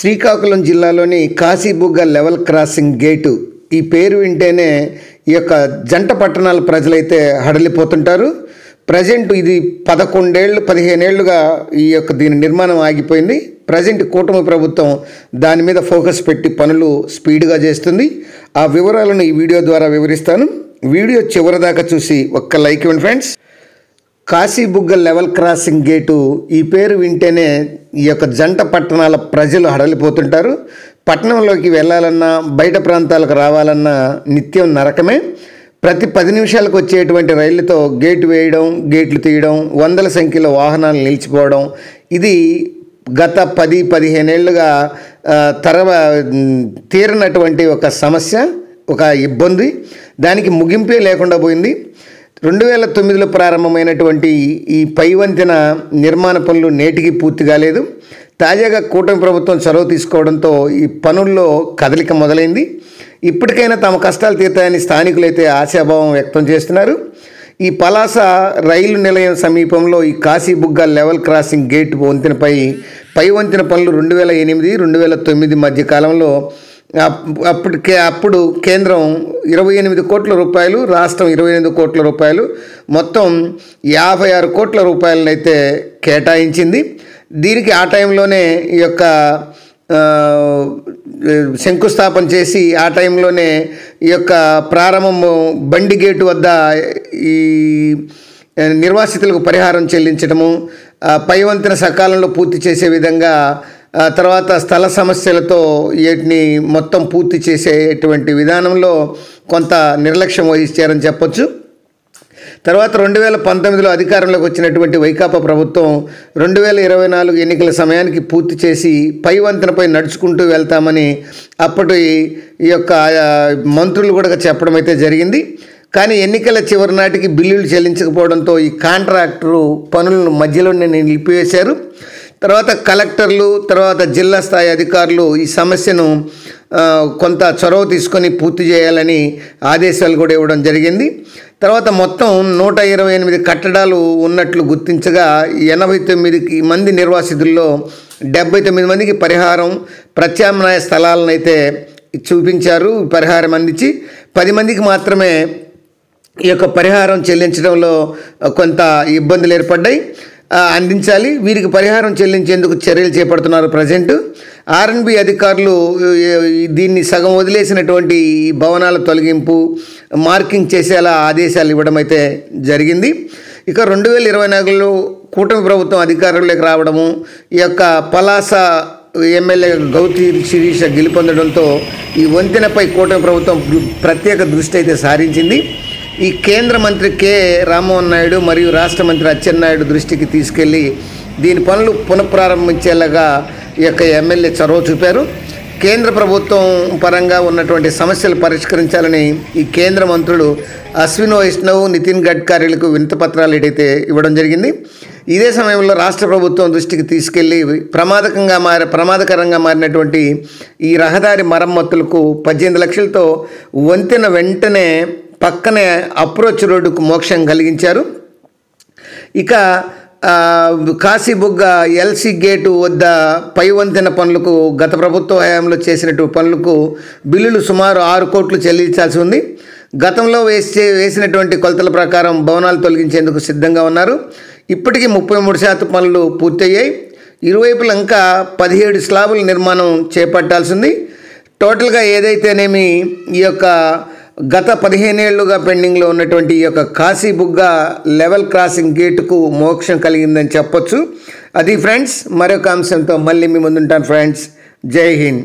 శ్రీకాకుళం జిల్లాలోని Kashibugga level crossing gate ఈ పేరు వింటేనే ఈ యొక్క జంట పట్టణాల ప్రజలైతే హడలిపోతుంటారు. ప్రజెంట్ ఇది 15 ఏళ్ళుగా ఈ యొక్క దీని నిర్మాణం ఆగిపోయింది. ప్రజెంట్ కూటమి ప్రభుత్వం దాని మీద ఫోకస్ పెట్టి పనులు స్పీడ్గా చేస్తుంది. ఆ వివరాలను ఈ వీడియో ద్వారా వివరిస్తాను. వీడియో చివరిదాకా చూసి ఒక్క లైక్ ఇవ్వండి friends. Kashibugga level crossing gate ఈ పేరు వింటేనే ఈ యొక్క జంట పట్టణాల ప్రజలు హడలిపోతుంటారు. పట్టణంలోకి వెళ్ళాలన్నా బయట ప్రాంతాలకు రావాలన్నా నిత్యం నరకమే. ప్రతి 10 నిమిషాలకు వచ్చేటువంటి రైళ్లతో గేటు వేయడం, గేట్లు తీయడం, వందల సంఖ్యలో వాహనాలు నిలిచిపోవడం, ఇది గత 10-15 ఏళ్ళుగా తీరనటువంటి ఒక సమస్య, ఒక ఇబ్బంది. దానికి ముగింపే లేకుండా పోయింది. 2009లో ప్రారంభమైనటువంటి ఈ పైవంతెన నిర్మాణ పనులు నేటికి పూర్తి కాలేదు. తాజాగా కూటమి ప్రభుత్వం చొరవ తీసుకోవడంతో ఈ పనుల్లో కదలిక మొదలైంది. ఇప్పటికైనా తమ కష్టాలు తీర్తాయని స్థానికులైతే ఆశాభావం వ్యక్తం చేస్తున్నారు. ఈ పలాస రైలు నిలయం సమీపంలో ఈ కాశీబుగ్గ లెవెల్ క్రాసింగ్ గేట్ పై వంతెన పనులు 2008-2009 మధ్య కాలంలో అప్పుడు కేంద్రం 28 కోట్ల రూపాయలు, రాష్ట్రం 28 కోట్ల రూపాయలు, మొత్తం 56 కోట్ల రూపాయలనైతే కేటాయించింది. దీనికి ఆ టైంలోనే ఈ యొక్క శంకుస్థాపన చేసి ఆ టైంలోనే ఈ యొక్క ప్రారంభం బండి గేటు వద్ద ఈ నిర్వాసితులకు పరిహారం చెల్లించడము, పై వంతెన సకాలంలో పూర్తి చేసే విధంగా, తర్వాత స్థల సమస్యలతో వీటిని మొత్తం పూర్తి చేసేటువంటి విధానంలో కొంత నిర్లక్ష్యం వహించారని చెప్పొచ్చు. తర్వాత 2019లో అధికారంలోకి వచ్చినటువంటి వైకాపా ప్రభుత్వం 2024 ఎన్నికల సమయానికి పూర్తి చేసి పై వంతెనపై నడుచుకుంటూ వెళ్తామని అప్పటి ఈ యొక్క మంత్రులు కూడా చెప్పడం అయితే జరిగింది. కానీ ఎన్నికల చివరి నాటికి బిల్లులు చెల్లించకపోవడంతో ఈ కాంట్రాక్టరు పనులను మధ్యలోనే నిలిపివేశారు. తర్వాత కలెక్టర్లు, తర్వాత జిల్లా స్థాయి అధికారులు ఈ సమస్యను కొంత చొరవ తీసుకొని పూర్తి చేయాలని ఆదేశాలు కూడా ఇవ్వడం జరిగింది. తర్వాత మొత్తం 128 కట్టడాలు ఉన్నట్లు గుర్తించగా 89 మంది నిర్వాసితుల్లో 79 మందికి పరిహారం, ప్రత్యామ్నాయ స్థలాలను అయితే చూపించారు. పరిహారం అందించి 10 మందికి మాత్రమే ఈ యొక్క పరిహారం చెల్లించడంలో కొంత ఇబ్బందులు ఏర్పడ్డాయి. అందించాలి. వీరికి పరిహారం చెల్లించేందుకు చర్యలు చేపడుతున్నారు. ప్రజెంట్ ఆర్ఎన్బి అధికారులు దీన్ని సగం వదిలేసినటువంటి భవనాల తొలగింపు, మార్కింగ్ చేసేలా ఆదేశాలు ఇవ్వడం అయితే జరిగింది. ఇక 2024లో కూటమి ప్రభుత్వం అధికారంలోకి రావడము, ఈ యొక్క పలాస ఎమ్మెల్యే గౌతి శిరీష గెలుపొందడంతో ఈ వంతెనపై కూటమి ప్రభుత్వం ప్రత్యేక దృష్టి అయితే సారించింది. ఈ కేంద్ర మంత్రి కె రామ్మోహన్ నాయుడు మరియు రాష్ట్ర మంత్రి అచ్చెన్నాయుడు దృష్టికి తీసుకెళ్లి దీని పనులు పునఃప్రారంభించేలాగా ఈ యొక్క ఎమ్మెల్యే చొరవ చూపారు. కేంద్ర ప్రభుత్వం పరంగా ఉన్నటువంటి సమస్యలు పరిష్కరించాలని ఈ కేంద్ర మంత్రులు అశ్విని వైష్ణవ్, నితిన్ గడ్కరీలకు వినతిపత్రాలు ఏదైతే ఇవ్వడం జరిగింది. ఇదే సమయంలో రాష్ట్ర ప్రభుత్వం దృష్టికి తీసుకెళ్లి ప్రమాదకరంగా మారినటువంటి ఈ రహదారి మరమ్మతులకు 18 లక్షలతో వంతెన వెంటనే పక్కనే అప్రోచ్ రోడ్డుకు మోక్షం కలిగించారు. ఇక కాశీబుగ్గ ఎల్సీ గేటు వద్ద పై వంతెన పనులకు గత ప్రభుత్వ హయాంలో చేసినటువంటి పనులకు బిల్లులు సుమారు 6 కోట్లు చెల్లించాల్సి ఉంది. గతంలో వేసినటువంటి కొలతల ప్రకారం భవనాలు తొలగించేందుకు సిద్ధంగా ఉన్నారు. ఇప్పటికీ 33% పనులు పూర్తయ్యాయి. ఇరువైపులా ఇంకా 17 స్లాబుల నిర్మాణం చేపట్టాల్సి ఉంది. టోటల్గా ఏదైతేనేమి ఈ యొక్క గత 15 ఏళ్ళుగా పెండింగ్లో ఉన్నటువంటి ఈ యొక్క కాశీబుగ్గ లెవెల్ క్రాసింగ్ గేటుకు మోక్షం కలిగిందని చెప్పొచ్చు. అది ఫ్రెండ్స్, మరొక అంశంతో మళ్ళీ మీ ముందుంటాను ఫ్రెండ్స్. జై హింద్.